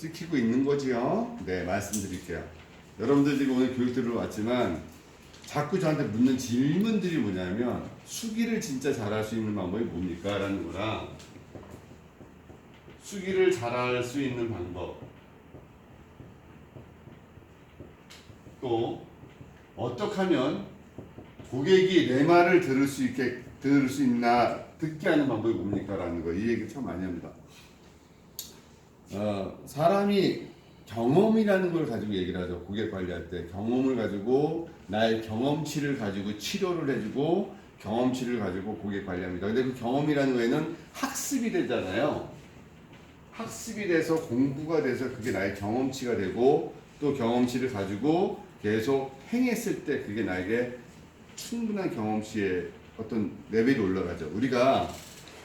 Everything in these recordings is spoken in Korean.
찍히고 있는 거지요? 네, 말씀드릴게요. 여러분들 지금 오늘 교육 들으러 왔지만 자꾸 저한테 묻는 질문들이 뭐냐면 수기를 진짜 잘할 수 있는 방법이 뭡니까? 라는 거랑 수기를 잘할 수 있는 방법, 또 어떻게 하면 고객이 내 말을 들을 수 있나, 듣게 하는 방법이 뭡니까? 라는 거. 이 얘기 참 많이 합니다. 사람이 경험이라는 걸 가지고 얘기를 하죠. 고객 관리할 때 경험을 가지고, 나의 경험치를 가지고 치료를 해주고, 경험치를 가지고 고객 관리합니다. 근데 그 경험이라는 거에는 학습이 되잖아요. 학습이 돼서 공부가 돼서 그게 나의 경험치가 되고, 또 경험치를 가지고 계속 행했을 때 그게 나에게 충분한 경험치의 어떤 레벨이 올라가죠. 우리가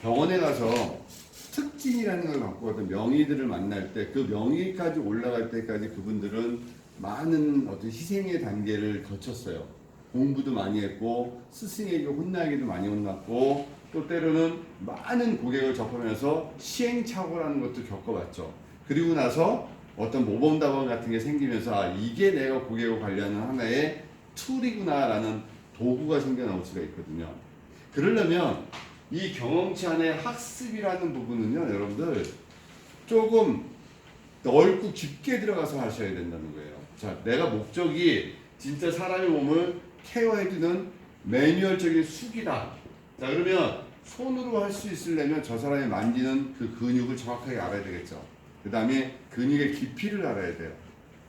병원에 가서 특진이라는 걸 갖고 어떤 명의들을 만날 때 그 명의까지 올라갈 때까지 그분들은 많은 어떤 희생의 단계를 거쳤어요. 공부도 많이 했고 스승에게 혼나기도 많이 혼났고 또 때로는 많은 고객을 접하면서 시행착오라는 것도 겪어봤죠. 그리고 나서 어떤 모범답안 같은 게 생기면서 아, 이게 내가 고객을 관리하는 하나의 툴이구나라는 도구가 생겨나올 수가 있거든요. 그러려면 이 경험치 안에 학습이라는 부분은요, 여러분들 조금 넓고 깊게 들어가서 하셔야 된다는 거예요. 자, 내가 목적이 진짜 사람의 몸을 케어해주는 매뉴얼적인 수기다. 자, 그러면 손으로 할 수 있으려면 저 사람이 만지는 그 근육을 정확하게 알아야 되겠죠. 그 다음에 근육의 깊이를 알아야 돼요.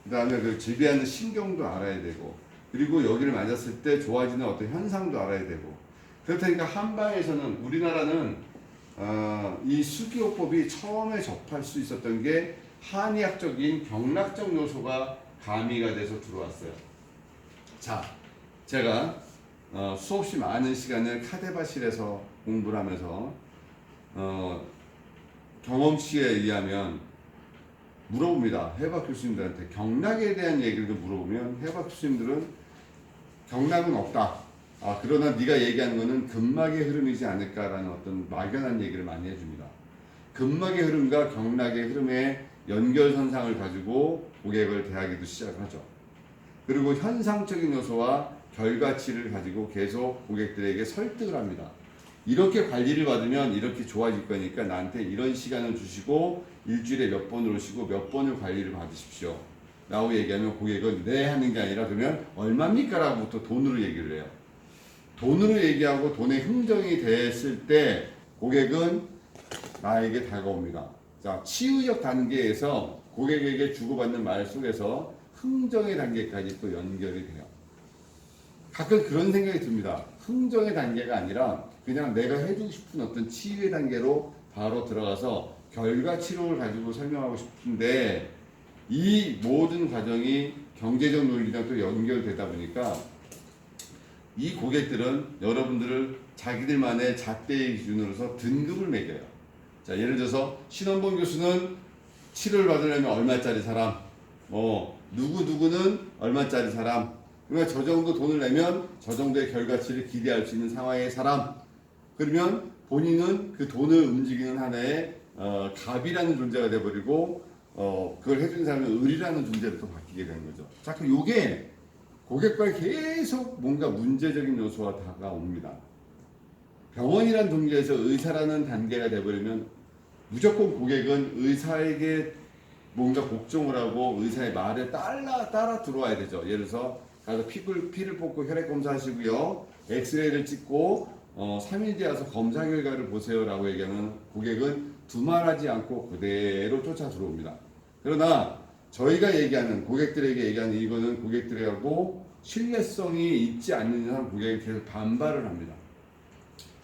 그 다음에 그 지배하는 신경도 알아야 되고, 그리고 여기를 만졌을 때 좋아지는 어떤 현상도 알아야 되고. 그렇다니까 한방에서는 우리나라는 이 수기요법이 처음에 접할 수 있었던 게 한의학적인 경락적 요소가 가미가 돼서 들어왔어요. 자, 제가 수없이 많은 시간을 카데바실에서 공부를 하면서 경험치에 의하면 물어봅니다. 해박 교수님들한테 경락에 대한 얘기를 물어보면 해박 교수님들은 경락은 없다. 그러나 네가 얘기하는 거는 근막의 흐름이지 않을까라는 어떤 막연한 얘기를 많이 해줍니다. 근막의 흐름과 경락의 흐름의 연결선상을 가지고 고객을 대하기도 시작하죠. 그리고 현상적인 요소와 결과치를 가지고 계속 고객들에게 설득을 합니다. 이렇게 관리를 받으면 이렇게 좋아질 거니까 나한테 이런 시간을 주시고 일주일에 몇 번을 오시고 몇 번을 관리를 받으십시오 라고 얘기하면 고객은 네 하는 게 아니라 그러면 얼마입니까? 라고부터 돈으로 얘기를 해요. 돈으로 얘기하고 돈의 흥정이 됐을 때 고객은 나에게 다가옵니다. 자, 치유적 단계에서 고객에게 주고받는 말 속에서 흥정의 단계까지 또 연결이 돼요. 가끔 그런 생각이 듭니다. 흥정의 단계가 아니라 그냥 내가 해주고 싶은 어떤 치유의 단계로 바로 들어가서 결과 치료를 가지고 설명하고 싶은데 이 모든 과정이 경제적 논리랑 또 연결되다 보니까 이 고객들은 여러분들을 자기들만의 잣대의 기준으로서 등급을 매겨요. 자, 예를 들어서 신원범 교수는 치료를 받으려면 얼마짜리 사람, 누구는 얼마짜리 사람, 그러니까 저 정도 돈을 내면 저 정도의 결과치를 기대할 수 있는 상황의 사람. 그러면 본인은 그 돈을 움직이는 하나의 갑이라는 존재가 돼버리고 그걸 해주는 사람은 을이라는 존재로 또 바뀌게 되는 거죠. 자, 그럼 요게 고객과 계속 뭔가 문제적인 요소가 다가옵니다. 병원이라는 동기에서 의사라는 단계가 돼버리면 무조건 고객은 의사에게 뭔가 복종을 하고 의사의 말에 따라 들어와야 되죠. 예를 들어서 가서 피를 뽑고 혈액 검사하시고요. 엑스레이를 찍고 3일 뒤에 와서 검사 결과를 보세요 라고 얘기하면 고객은 두말하지 않고 그대로 쫓아 들어옵니다. 그러나 저희가 얘기하는 고객들에게 얘기하는 이거는 고객들하고 신뢰성이 있지 않는 이상 고객이 계속 반발을 합니다.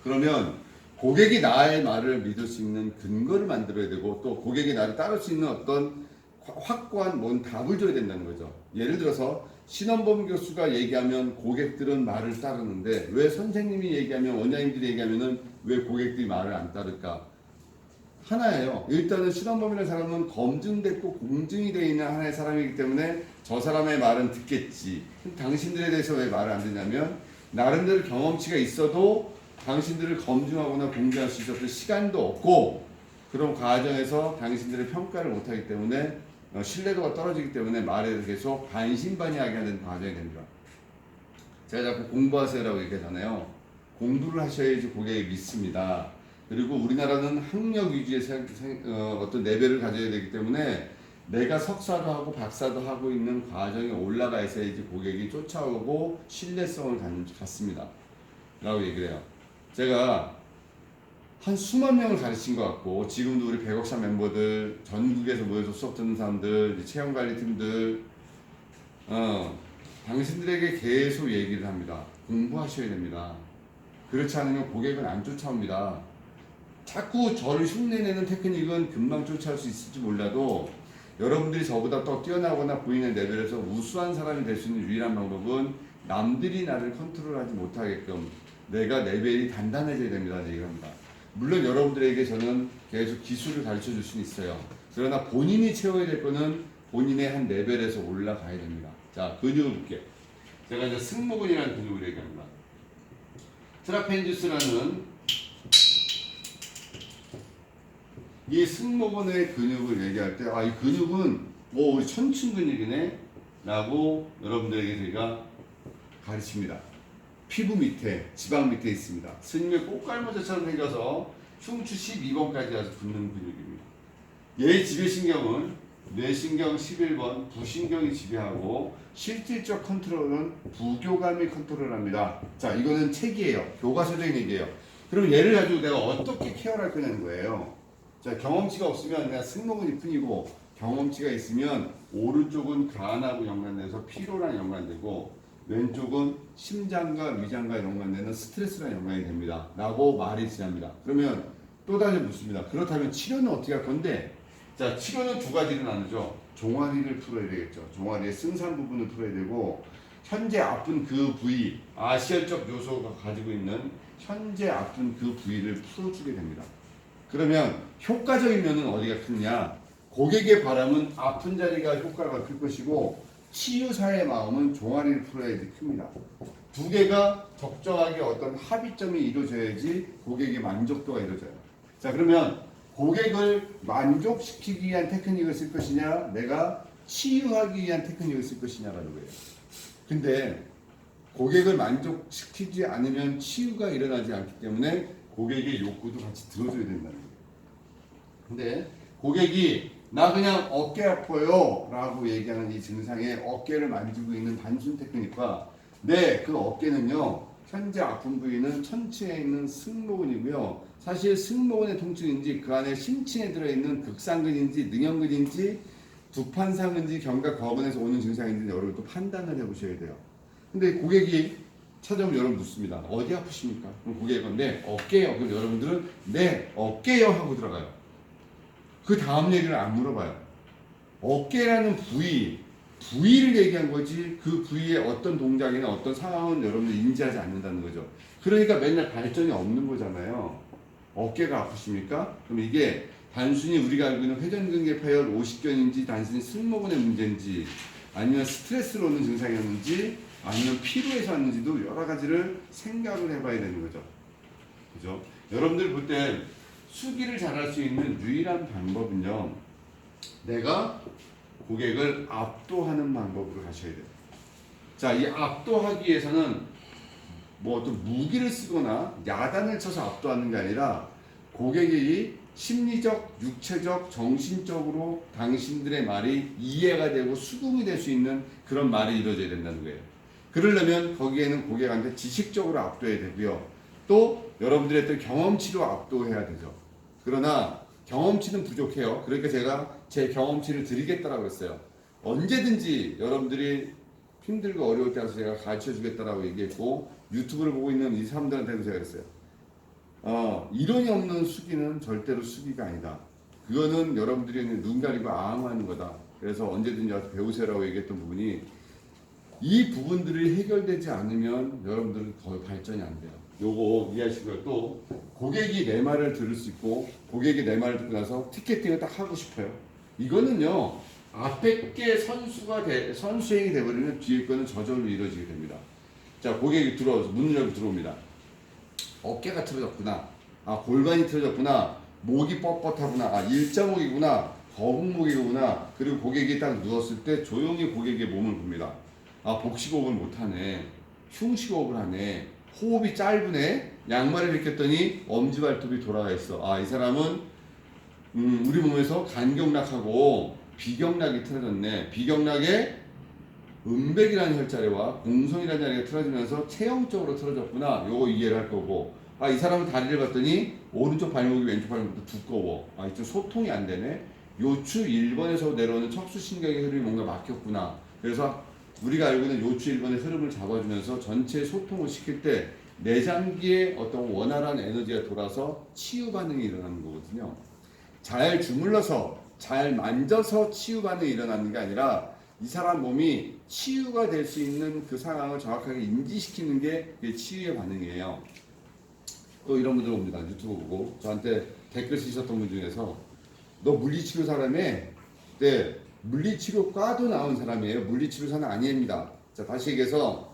그러면 고객이 나의 말을 믿을 수 있는 근거를 만들어야 되고 또 고객이 나를 따를 수 있는 어떤 확고한 뭔 답을 줘야 된다는 거죠. 예를 들어서 신원범 교수가 얘기하면 고객들은 말을 따르는데 왜 선생님이 얘기하면 원장님들이 얘기하면은 왜 고객들이 말을 안 따를까? 하나예요. 일단은 신원범이라는 사람은 검증됐고 공증이 되어 있는 하나의 사람이기 때문에 저 사람의 말은 듣겠지. 당신들에 대해서 왜 말을 안 듣냐면 나름대로 경험치가 있어도 당신들을 검증하거나 공개할 수 있었던 시간도 없고 그런 과정에서 당신들의 평가를 못하기 때문에 신뢰도가 떨어지기 때문에 말에 대해서 계속 반신반의하게 하는 과정이 됩니다. 제가 자꾸 공부하세요라고 얘기하잖아요. 공부를 하셔야지 고객이 믿습니다. 그리고 우리나라는 학력 위주의 어떤 레벨을 가져야 되기 때문에 내가 석사도 하고 박사도 하고 있는 과정에 올라가 있어야지 고객이 쫓아오고 신뢰성을 갖습니다. 라고 얘기를 해요. 제가 한 수만 명을 가르친 것 같고 지금도 우리 백억사 멤버들 전국에서 모여서 수업 듣는 사람들 체험관리팀들 당신들에게 계속 얘기를 합니다. 공부하셔야 됩니다. 그렇지 않으면 고객은 안 쫓아옵니다. 자꾸 저를 흉내내는 테크닉은 금방 쫓아올 수 있을지 몰라도 여러분들이 저보다 더 뛰어나거나 보이는 레벨에서 우수한 사람이 될 수 있는 유일한 방법은 남들이 나를 컨트롤하지 못하게끔 내가 레벨이 단단해져야 된다는 얘기를 합니다. 물론 여러분들에게 저는 계속 기술을 가르쳐 줄 수는 있어요. 그러나 본인이 채워야 될 거는 본인의 한 레벨에서 올라가야 됩니다. 자, 근육을 볼게요. 제가 이제 승모근이라는 근육을 얘기합니다. 트라펜지스라는 이 승모근의 근육을 얘기할 때, 이 근육은, 우리 천층 근육이네? 라고 여러분들에게 제가 가르칩니다. 피부 밑에, 지방 밑에 있습니다. 스님의 꽃갈무새처럼 생겨서 흉추 12번까지 가서 붙는 근육입니다. 얘의 지배신경은 뇌신경 11번, 부신경이 지배하고 실질적 컨트롤은 부교감이 컨트롤합니다. 자, 이거는 책이에요. 교과서적인 얘기예요. 그럼 얘를 가지고 내가 어떻게 케어를 할 거냐는 거예요. 자, 경험치가 없으면 그냥 승모근이 뿐이고 경험치가 있으면 오른쪽은 간하고 연관돼서 피로랑 연관되고 왼쪽은 심장과 위장과 연관되는 스트레스랑 연관이 됩니다. 라고 말이 지납니다. 그러면 또 다시 묻습니다. 그렇다면 치료는 어떻게 할 건데? 자, 치료는 두 가지로 나누죠. 종아리를 풀어야 되겠죠. 종아리의 승산 부분을 풀어야 되고 현재 아픈 그 부위, 아시혈적 요소가 가지고 있는 현재 아픈 그 부위를 풀어주게 됩니다. 그러면 효과적인 면은 어디가 크느냐? 고객의 바람은 아픈 자리가 효과가 클 것이고 치유사의 마음은 종아리를 풀어야지 큽니다. 두 개가 적정하게 어떤 합의점이 이루어져야지 고객의 만족도가 이루어져요. 자, 그러면 고객을 만족시키기 위한 테크닉을 쓸 것이냐, 내가 치유하기 위한 테크닉을 쓸 것이냐라는 거예요. 근데 고객을 만족시키지 않으면 치유가 일어나지 않기 때문에 고객의 욕구도 같이 들어줘야 된다는 거예요. 근데 고객이 나 그냥 어깨 아파요 라고 얘기하는 이 증상에 어깨를 만지고 있는 단순 테크닉과 그 어깨는요, 현재 아픈 부위는 천체에 있는 승모근이고요. 사실 승모근의 통증인지 그 안에 심층에 들어있는 극상근인지 능형근인지 두판상근인지 견갑거근에서 오는 증상인지 여러분 또 판단을 해보셔야 돼요. 근데 고객이 찾아오면 여러분 묻습니다. 어디 아프십니까? 그럼 고객은 네, 어깨요. 그럼 여러분들은 네, 어깨요 하고 들어가요. 그 다음 얘기를 안 물어봐요. 어깨라는 부위를 얘기한 거지 그 부위의 어떤 동작이나 어떤 상황은 여러분들 인지하지 않는다는 거죠. 그러니까 맨날 발전이 없는 거잖아요. 어깨가 아프십니까? 그럼 이게 단순히 우리가 알고 있는 회전근개 파열 50견인지 단순히 승모근의 문제인지 아니면 스트레스로 오는 증상이었는지 아니면 피로에서 왔는지도 여러 가지를 생각을 해봐야 되는 거죠. 그죠? 여러분들 볼 때 수기를 잘할 수 있는 유일한 방법은요, 내가 고객을 압도하는 방법으로 가셔야 돼요. 자, 이 압도하기 위해서는 뭐 어떤 무기를 쓰거나 야단을 쳐서 압도하는 게 아니라 고객이 심리적, 육체적, 정신적으로 당신들의 말이 이해가 되고 수긍이 될 수 있는 그런 말이 이루어져야 된다는 거예요. 그러려면 거기에는 고객한테 지식적으로 압도해야 되고요. 또 여러분들의 어떤 경험치로 압도해야 되죠. 그러나 경험치는 부족해요. 그러니까 제가 제 경험치를 드리겠다라고 했어요. 언제든지 여러분들이 힘들고 어려울 때 와서 제가 가르쳐 주겠다라고 얘기했고 유튜브를 보고 있는 이 사람들한테도 제가 그랬어요. 이론이 없는 수기는 절대로 수기가 아니다. 그거는 여러분들이 눈 가리고 아웅하는 거다. 그래서 언제든지 와서 배우세요라고 얘기했던 부분이 이 부분들이 해결되지 않으면 여러분들은 거의 발전이 안 돼요. 요거 이해하시고요. 또 고객이 내 말을 들을 수 있고 고객이 내 말을 듣고 나서 티켓팅을 딱 하고 싶어요. 이거는요, 앞에 게 선수행이 돼버리면 뒤에 거는 저절로 이루어지게 됩니다. 자, 고객이 들어와서 문을 열고 들어옵니다. 어깨가 틀어졌구나. 골반이 틀어졌구나. 목이 뻣뻣하구나. 일자목이구나. 거북목이구나. 그리고 고객이 딱 누웠을 때 조용히 고객의 몸을 봅니다. 아, 복식호흡을 못하네. 흉식호흡을 하네. 호흡이 짧으네. 양말을 벗겼더니 엄지발톱이 돌아가 있어. 아, 이 사람은 우리 몸에서 간경락하고 비경락이 틀어졌네. 비경락에 음백이라는 혈자리와 공성이라는 자리가 틀어지면서 체형적으로 틀어졌구나. 요거 이해를 할 거고, 아, 이 사람은 다리를 봤더니 오른쪽 발목이 왼쪽 발목보다 두꺼워. 아, 이쪽 소통이 안 되네. 요추 1번에서 내려오는 척수신경의 흐름이 뭔가 막혔구나. 그래서 우리가 알고 있는 요추 1번의 흐름을 잡아주면서 전체 소통을 시킬 때 내장기에 어떤 원활한 에너지가 돌아서 치유 반응이 일어나는 거거든요. 잘 주물러서 잘 만져서 치유 반응이 일어나는 게 아니라 이 사람 몸이 치유가 될 수 있는 그 상황을 정확하게 인지시키는 게 치유의 반응이에요. 또 이런 분들 옵니다. 유튜브 보고 저한테 댓글 쓰셨던 분 중에서 너 물리치료사라며? 네, 물리치료과도 나온 사람이에요. 물리치료사는 아닙니다. 자, 다시 얘기해서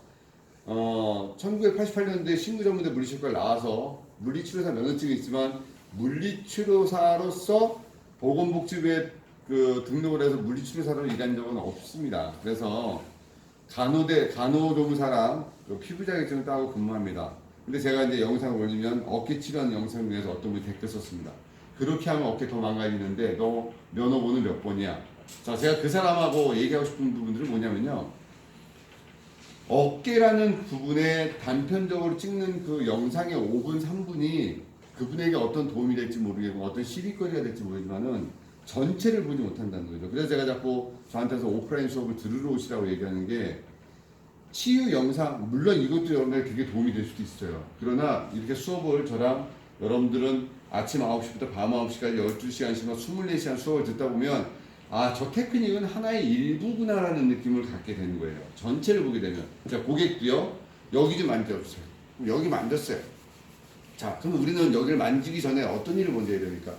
1988년도에 신구전문대 물리치료과를 나와서 물리치료사 면허증이 있지만 물리치료사로서 보건복지부에 등록을 해서 물리치료사로 일한 적은 없습니다. 그래서 간호조무사랑 피부 자격증을 따고 근무합니다. 근데 제가 이제 영상을 올리면 어깨 치료하는 영상 중에서 어떤 분이 댓글 썼습니다. 그렇게 하면 어깨 더 망가지는데 너 면허번호 몇 번이야? 자, 제가 그 사람하고 얘기하고 싶은 부분들은 뭐냐면요. 어깨라는 부분에 단편적으로 찍는 그 영상의 5분, 3분이 그분에게 어떤 도움이 될지 모르겠고 어떤 시비거리가 될지 모르지만은 전체를 보지 못한다는 거죠. 그래서 제가 자꾸 저한테서 오프라인 수업을 들으러 오시라고 얘기하는 게 치유 영상, 물론 이것도 여러분들 되게 도움이 될 수도 있어요. 그러나 이렇게 수업을 저랑 여러분들은 아침 9시부터 밤 9시까지 12시간씩만 24시간 수업을 듣다 보면 아, 저 테크닉은 하나의 일부구나라는 느낌을 갖게 되는 거예요. 전체를 보게 되면. 자, 고객도요. 여기 좀 만져주세요. 여기 만졌어요. 자, 그럼 우리는 여기를 만지기 전에 어떤 일을 먼저 해야 됩니까?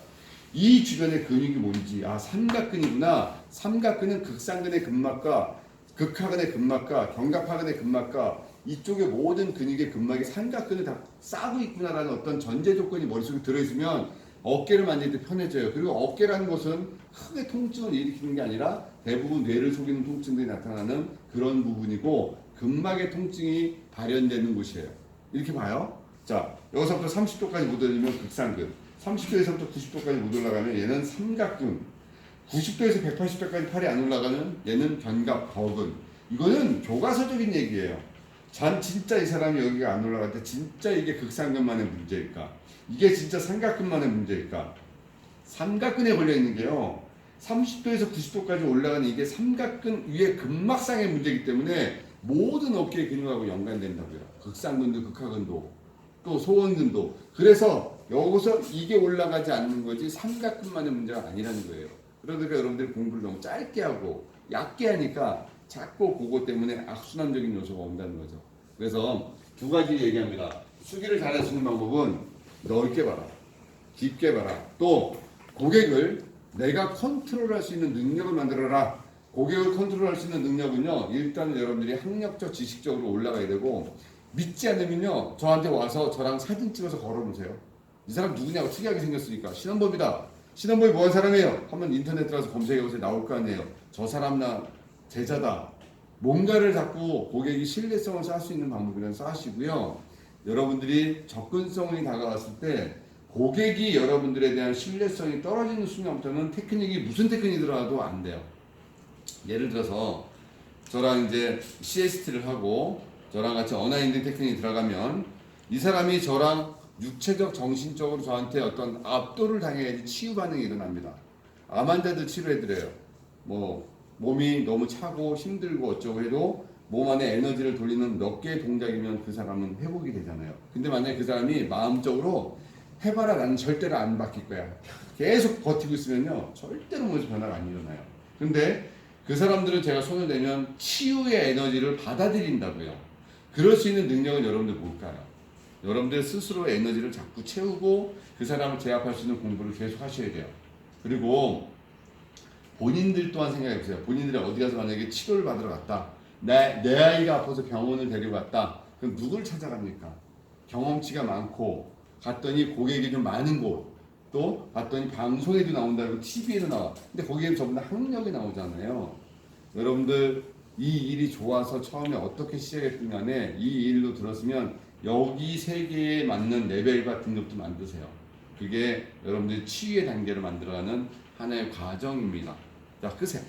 이 주변의 근육이 뭔지, 아, 삼각근이구나. 삼각근은 극상근의 근막과 극하근의 근막과 견갑하근의 근막과 이쪽의 모든 근육의 근막이 삼각근을 다 싸고 있구나라는 어떤 전제 조건이 머릿속에 들어있으면 어깨를 만질 때 편해져요. 그리고 어깨라는 것은 크게 통증을 일으키는 게 아니라 대부분 뇌를 속이는 통증들이 나타나는 그런 부분이고 근막의 통증이 발현되는 곳이에요. 이렇게 봐요. 자, 여기서부터 30도까지 못 올리면 극상근, 30도에서부터 90도까지 못 올라가면 얘는 삼각근, 90도에서 180도까지 팔이 안 올라가는 얘는 견갑, 거근. 이거는 교과서적인 얘기예요. 진짜 이 사람이 여기가 안 올라갈 때 진짜 이게 극상근만의 문제일까? 이게 진짜 삼각근만의 문제일까? 삼각근에 걸려 있는 게요. 30도에서 90도까지 올라가는 이게 삼각근 위에 근막상의 문제이기 때문에 모든 어깨의 근육하고 연관된다고요. 극상근도 극하근도 또 소원근도. 그래서 여기서 이게 올라가지 않는 거지 삼각근만의 문제가 아니라는 거예요. 그러니까 여러분들이 공부를 너무 짧게 하고 얕게 하니까 자꾸 그거 때문에 악순환적인 요소가 온다는 거죠. 그래서 두 가지 얘기합니다. 수기를 잘할 수 있는 방법은 넓게 봐라. 깊게 봐라. 또 고객을 내가 컨트롤할 수 있는 능력을 만들어라. 고객을 컨트롤할 수 있는 능력은요. 일단 여러분들이 학력적 지식적으로 올라가야 되고 믿지 않으면요. 저한테 와서 저랑 사진 찍어서 걸어보세요. 이 사람 누구냐고 특이하게 생겼으니까. 신원범이다. 신원범이 뭐한 사람이에요? 한번 인터넷 들어가서 검색해보세요. 나올 거 아니에요. 저 사람 나 제자다. 뭔가를 자꾸 고객이 신뢰성을 쌓을 수 있는 방법이라는 쌓으시고요. 여러분들이 접근성이 다가왔을 때 고객이 여러분들에 대한 신뢰성이 떨어지는 순간부터는 테크닉이 무슨 테크닉이 들어가도 안 돼요. 예를 들어서 저랑 이제 CST를 하고 저랑 같이 어나인딩 테크닉이 들어가면 이 사람이 저랑 육체적, 정신적으로 저한테 어떤 압도를 당해야지 치유 반응이 일어납니다. 암 환자들 치료해드려요. 뭐 몸이 너무 차고 힘들고 어쩌고 해도 몸 안에 에너지를 돌리는 몇 개의 동작이면 그 사람은 회복이 되잖아요. 근데 만약에 그 사람이 마음적으로 해봐라 나는 절대로 안 바뀔 거야. 계속 버티고 있으면요. 절대로 몸에서 변화가 안 일어나요. 근데 그 사람들은 제가 손을 대면 치유의 에너지를 받아들인다고요. 그럴 수 있는 능력은 여러분들 뭘까요? 여러분들 스스로 에너지를 자꾸 채우고 그 사람을 제압할 수 있는 공부를 계속 하셔야 돼요. 그리고 본인들 또한 생각해보세요. 본인들이 어디 가서 만약에 치료를 받으러 갔다. 내 아이가 아파서 병원을 데려갔다. 그럼 누굴 찾아갑니까? 경험치가 많고 갔더니 고객이 좀 많은 곳. 또 봤더니 방송에도 나온다고 TV에도 나와. 근데 거기에 전부 다 학력이 나오잖아요. 여러분들 이 일이 좋아서 처음에 어떻게 시작했든 간에 이 일로 들었으면 여기 세계에 맞는 레벨 같은 것도 만드세요. 그게 여러분들 치유의 단계를 만들어가는 하나의 과정입니다. 자, 끄세요.